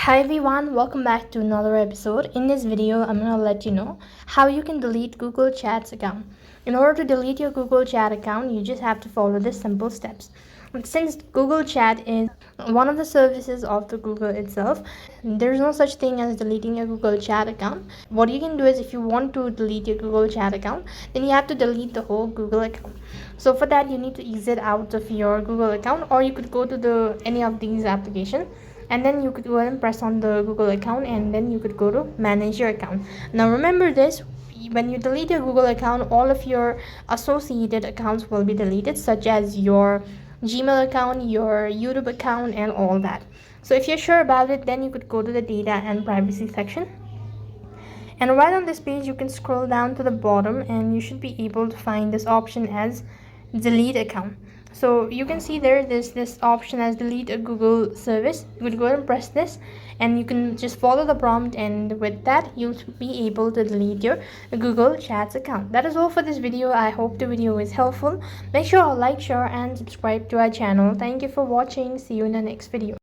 Hi everyone, welcome back to another episode. In this video, I'm gonna let you know how you can delete Google Chat's account. In order to delete your Google Chat account, you just have to follow the simple steps. And since Google Chat is one of the services of the Google itself, there's no such thing as deleting your Google Chat account. What you can do is, if you want to delete your Google Chat account, then you have to delete the whole Google account. So for that, you need to exit out of your Google account, or you could go to any of these applications, and then you could go ahead and press on the Google account, and then you could go to manage your account. Now remember this, when you delete your Google account, all of your associated accounts will be deleted, such as your Gmail account, your YouTube account, and all that. So if you're sure about it, then you could go to the data and privacy section, and right on this page you can scroll down to the bottom, and you should be able to find this option as delete account. So you can see there's this option as delete a Google service. You would go ahead and press this, and you can just follow the prompt, and with that you'll be able to delete your Google Chats account. That is all for this video. I hope the video is helpful. Make sure to like, share, and subscribe to our channel. Thank you for watching. See you in the next video.